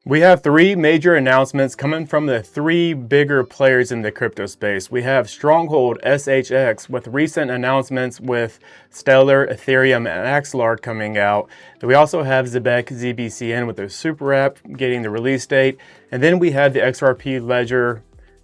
We have three major announcements coming from the three bigger players in the crypto space. We have Stronghold SHX with recent announcements with Stellar, Ethereum, and Axelar coming out. We also have Zebec, ZBCN with their super app getting the release date. And then we have the XRP Ledger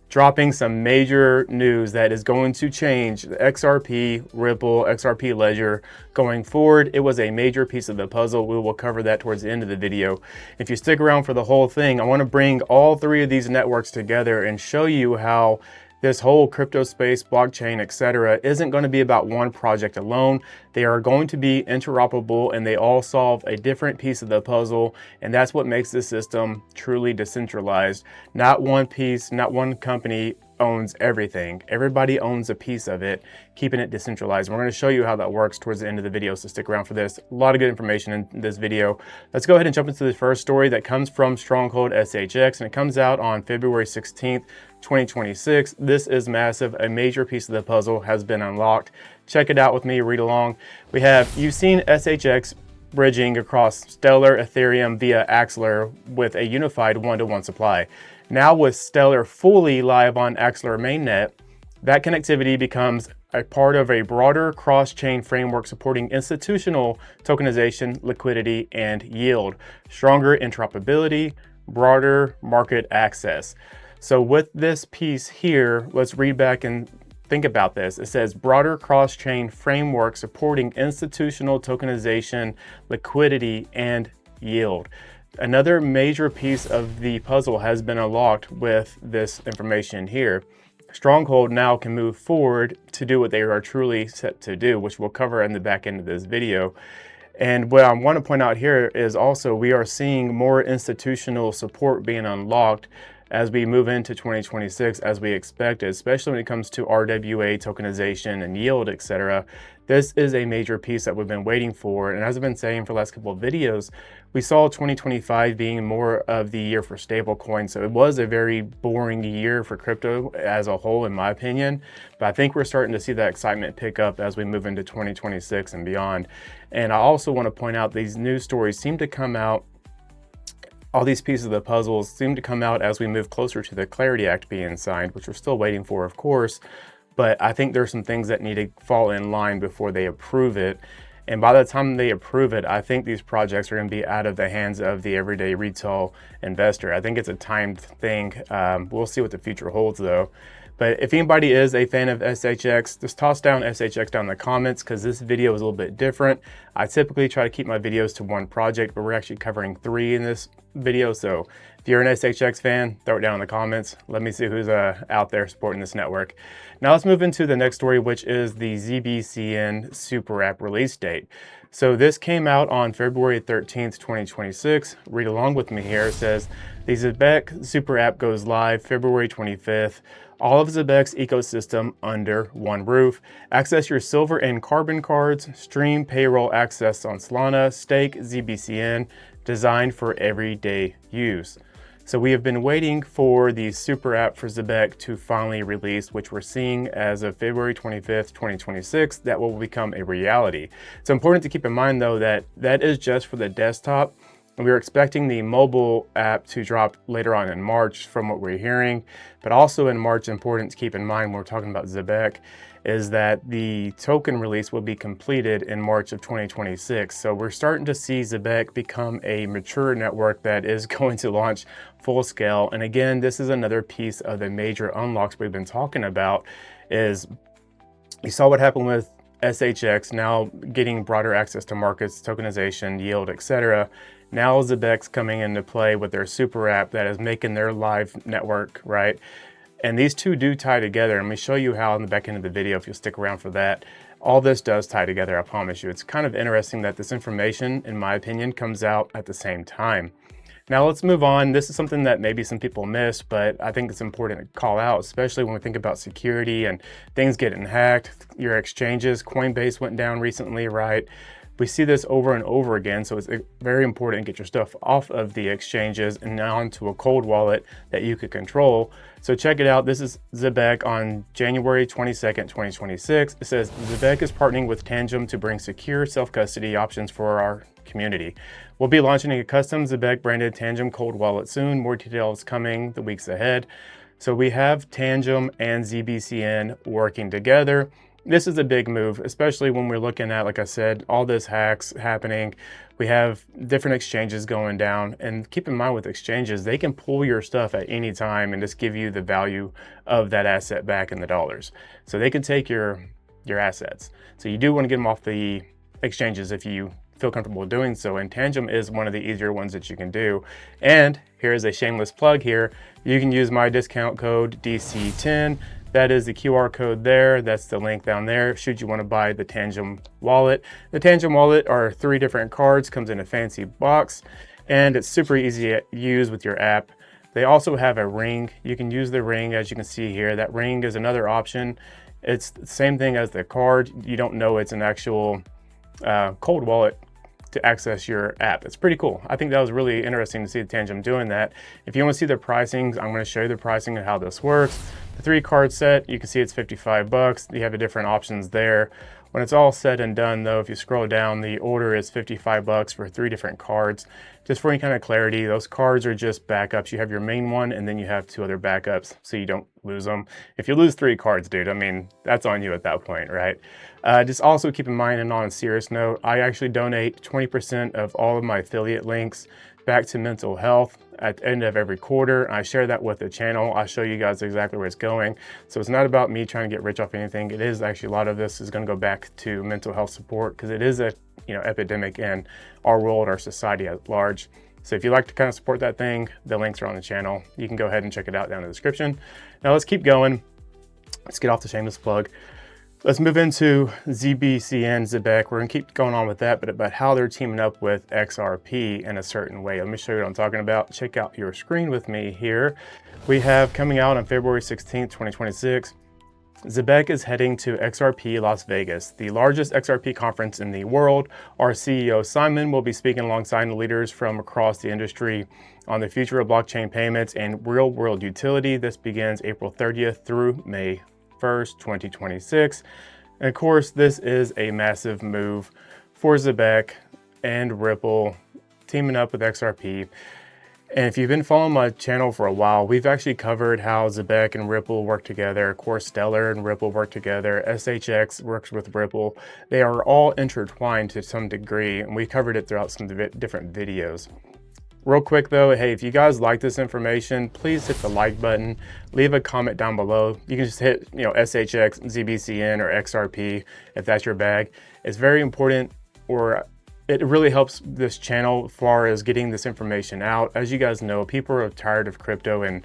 dropping some major news that is going to change the XRP, Ripple, XRP Ledger going forward. It was a major piece of the puzzle. We will cover that towards the end of the video. If you stick around for the whole thing, I want to bring all three of these networks together and show you how this whole crypto space, blockchain, etc., isn't going to be about one project alone. They are going to be interoperable and they all solve a different piece of the puzzle. And that's what makes this system truly decentralized. Not one piece, not one company owns everything. Everybody owns a piece of it, keeping it decentralized. We're going to show you how that works towards the end of the video, so stick around for this. A lot of good information in this video. Let's go ahead and jump into the first story that comes from Stronghold SHX, and it comes out on February 16th, 2026. This is massive. A major piece of the puzzle has been unlocked. Check it out with me, read along. You've seen SHX bridging across Stellar, Ethereum via Axelar with a unified one-to-one supply. Now with Stellar fully live on Axelar mainnet, that connectivity becomes a part of a broader cross-chain framework supporting institutional tokenization, liquidity, and yield, stronger interoperability, broader market access. So with this piece here, let's read back and think about this. It says broader cross-chain framework supporting institutional tokenization, liquidity, and yield. Another major piece of the puzzle has been unlocked with this information here. Stronghold now can move forward to do what they are truly set to do, which we'll cover in the back end of this video. And what I want to point out here is also we are seeing more institutional support being unlocked as we move into 2026 as we expected, especially when it comes to RWA tokenization and yield, etc. This is a major piece that we've been waiting for. And as I've been saying for the last couple of videos, we saw 2025 being more of the year for stablecoins. So it was a very boring year for crypto as a whole, in my opinion. But I think we're starting to see that excitement pick up as we move into 2026 and beyond. And I also want to point out these news stories seem to come out, all these pieces of the puzzles seem to come out as we move closer to the Clarity Act being signed, which we're still waiting for, of course. But I think there's some things that need to fall in line before they approve it. And by the time they approve it, I think these projects are going to be out of the hands of the everyday retail investor. I think it's a timed thing. We'll see what the future holds, though. But if anybody is a fan of SHX, just toss down SHX down in the comments because this video is a little bit different. I typically try to keep my videos to one project, but we're actually covering three in this video. So if you're an SHX fan, throw it down in the comments. Let me see who's out there supporting this network. Now let's move into the next story, which is the ZBCN super app release date. So this came out on February 13th, 2026. Read along with me here. It says the Zebec super app goes live February 25th. All of Zebec's ecosystem under one roof. Access your silver and carbon cards, stream payroll access on Solana, stake ZBCN, designed for everyday use. So we have been waiting for the super app for Zebec to finally release, which we're seeing as of February 25th, 2026, that will become a reality. It's important to keep in mind though that that is just for the desktop. We are expecting the mobile app to drop later on in March from what we're hearing, but also in March, important to keep in mind when we're talking about Zebec, is that the token release will be completed in March of 2026. So we're starting to see Zebec become a mature network that is going to launch full scale. And again, this is another piece of the major unlocks we've been talking about is you saw what happened with SHX, now getting broader access to markets, tokenization, yield, etc. Now Zebec's coming into play with their super app that is making their live network, right? And these two do tie together. And let me show you how in the back end of the video, if you'll stick around for that. All this does tie together, I promise you. It's kind of interesting that this information, in my opinion, comes out at the same time. Now let's move on. This is something that maybe some people miss, but I think it's important to call out, especially when we think about security and things getting hacked. Your exchanges, Coinbase went down recently, right? We see this over and over again, so it's very important to get your stuff off of the exchanges and onto a cold wallet that you could control. So check it out. This is Zebec on January 22nd, 2026. It says Zebec is partnering with Tangem to bring secure self-custody options for our community. We'll be launching a custom Zebec branded Tangem cold wallet soon. More details coming the weeks ahead. So we have Tangem and ZBCN working together. This is a big move, especially when we're looking at, like I said, all this hacks happening. We have different exchanges going down, and keep in mind with exchanges, they can pull your stuff at any time and just give you the value of that asset back in the dollars. So they can take your assets. So you do want to get them off the exchanges if you feel comfortable doing so, and Tangem is one of the easier ones that you can do. And here's a shameless plug here. You can use my discount code DC10. That is the QR code there. That's the link down there should you want to buy the Tangem wallet. The Tangem wallet are 3 different cards, comes in a fancy box, and it's super easy to use with your app. They also have a ring. You can use the ring, as you can see here. That ring is another option. It's the same thing as the card. You don't know it's an actual cold wallet to access your app. It's pretty cool. I think that was really interesting to see Tangem doing that. If you want to see the pricings, I'm going to show you the pricing and how this works. The 3 card set, you can see it's 55 bucks. You have the different options there. When it's all said and done though, if you scroll down, the order is 55 bucks for 3 different cards. Just for any kind of clarity, those cards are just backups. You have your main one and then you have 2 other backups so you don't lose them. If you lose 3 cards, dude, I mean, that's on you at that point, right? Just also keep in mind, and on a serious note, I actually donate 20% of all of my affiliate links back to mental health at the end of every quarter. I share that with the channel. I'll show you guys exactly where it's going. So it's not about me trying to get rich off anything. It is actually, a lot of this is going to go back to mental health support because it is a epidemic in our world, our society at large. So if you'd like to kind of support that thing, the links are on the channel. You can go ahead and check it out down in the description. Now let's keep going. Let's get off the shameless plug. Let's move into ZBCN, Zebec. We're gonna keep going on with that, but about how they're teaming up with XRP in a certain way. Let me show you what I'm talking about. Check out your screen with me here. We have coming out on February 16th, 2026. Zebec is heading to XRP Las Vegas, the largest XRP conference in the world. Our CEO, Simon, will be speaking alongside leaders from across the industry on the future of blockchain payments and real-world utility. This begins April 30th through May 1st, 2026. And of course, this is a massive move for Zebec and Ripple teaming up with XRP. And if you've been following my channel for a while, we've actually covered how Zebec and Ripple work together. Of course, Stellar and Ripple work together. SHX works with Ripple. They are all intertwined to some degree, and we covered it throughout some different videos. Real quick though, hey, if you guys like this information, please hit the like button, leave a comment down below. You can just hit, SHX, ZBCN, or XRP if that's your bag. It's very important, or it really helps this channel as far as getting this information out. As you guys know, people are tired of crypto and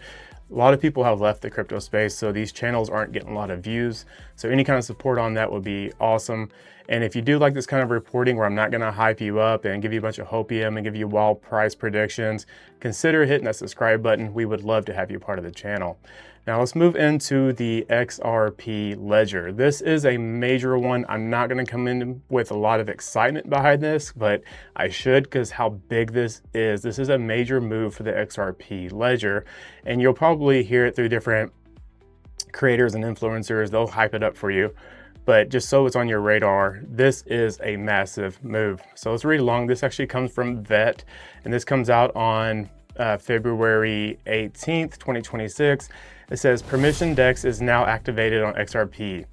a lot of people have left the crypto space, so these channels aren't getting a lot of views. So any kind of support on that would be awesome. And if you do like this kind of reporting where I'm not gonna hype you up and give you a bunch of hopium and give you wild price predictions, consider hitting that subscribe button. We would love to have you part of the channel. Now let's move into the XRP Ledger. This is a major one. I'm not gonna come in with a lot of excitement behind this, but I should, because how big this is. This is a major move for the XRP Ledger, and you'll probably hear it through different creators and influencers. They'll hype it up for you. But just so it's on your radar, this is a massive move. So let's read along. This actually comes from VET, and this comes out on February 18th, 2026. It says, permissioned DEX is now activated on XRP.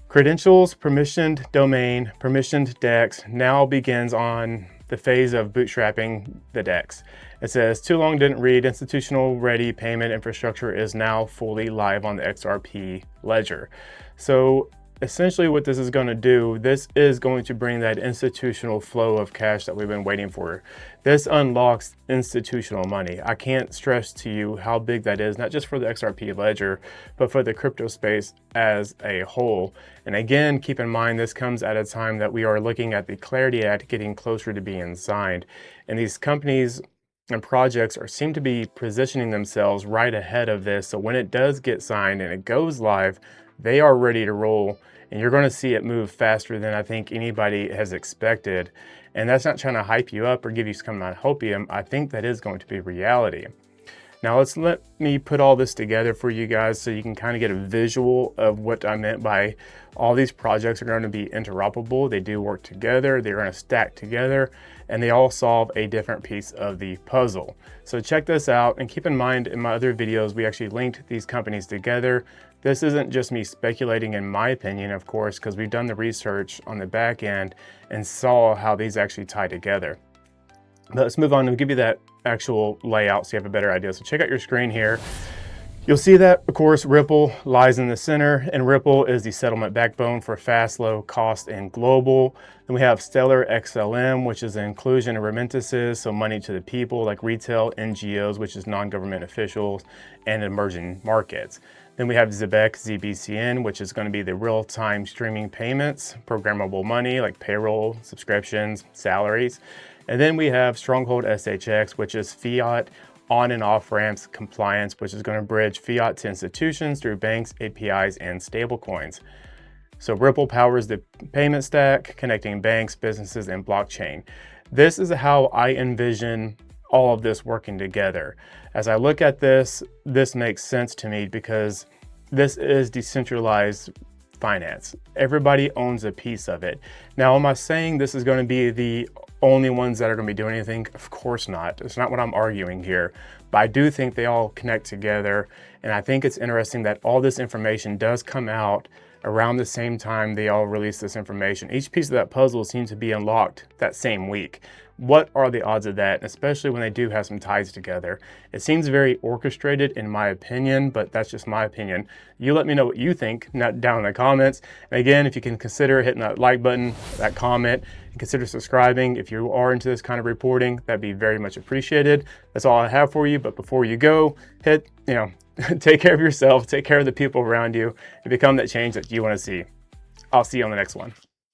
Credentials, permissioned domain, permissioned DEX now begins on the phase of bootstrapping the DEX. It says, too long didn't read, institutional ready payment infrastructure is now fully live on the XRP Ledger. So essentially what this is going to do, this is going to bring that institutional flow of cash that we've been waiting for. This unlocks institutional money. I can't stress to you how big that is, not just for the XRP Ledger, but for the crypto space as a whole. And again, keep in mind, this comes at a time that we are looking at the Clarity Act getting closer to being signed. And these companies and projects seem to be positioning themselves right ahead of this. So when it does get signed and it goes live, they are ready to roll, and you're going to see it move faster than I think anybody has expected. And that's not trying to hype you up or give you some kind of hopium. I think that is going to be reality. Now let me put all this together for you guys so you can kind of get a visual of what I meant by all these projects are going to be interoperable. They do work together, they're going to stack together, and they all solve a different piece of the puzzle. So check this out, and keep in mind in my other videos, we actually linked these companies together. This isn't just me speculating in my opinion, of course, because we've done the research on the back end and saw how these actually tie together. But let's move on and give you that actual layout so you have a better idea. So check out your screen here. You'll see that, of course, Ripple lies in the center, and Ripple is the settlement backbone for fast, low cost, and global. Then we have Stellar XLM, which is the inclusion of remittances, so money to the people, like retail, NGOs, which is non-government officials, and emerging markets. Then we have Zebec, ZBCN, which is going to be the real-time streaming payments, programmable money, like payroll, subscriptions, salaries. And then we have Stronghold SHX, which is fiat on and off ramps compliance, which is going to bridge fiat to institutions through banks, APIs, and stablecoins. So Ripple powers the payment stack, connecting banks, businesses, and blockchain. This is how I envision all of this working together. As I look at this, this makes sense to me because this is decentralized finance. Everybody owns a piece of it. Now, am I saying this is going to be the only ones that are going to be doing anything? Of course not. It's not what I'm arguing here, but I do think they all connect together. And I think it's interesting that all this information does come out around the same time they all release this information. Each piece of that puzzle seems to be unlocked that same week. What are the odds of that? Especially when they do have some ties together. It seems very orchestrated in my opinion, but that's just my opinion. You let me know what you think down in the comments. And again, if you can consider hitting that like button, that comment, and consider subscribing if you are into this kind of reporting, that'd be very much appreciated. That's all I have for you. But before you go, take care of yourself, take care of the people around you, and become that change that you want to see. I'll see you on the next one.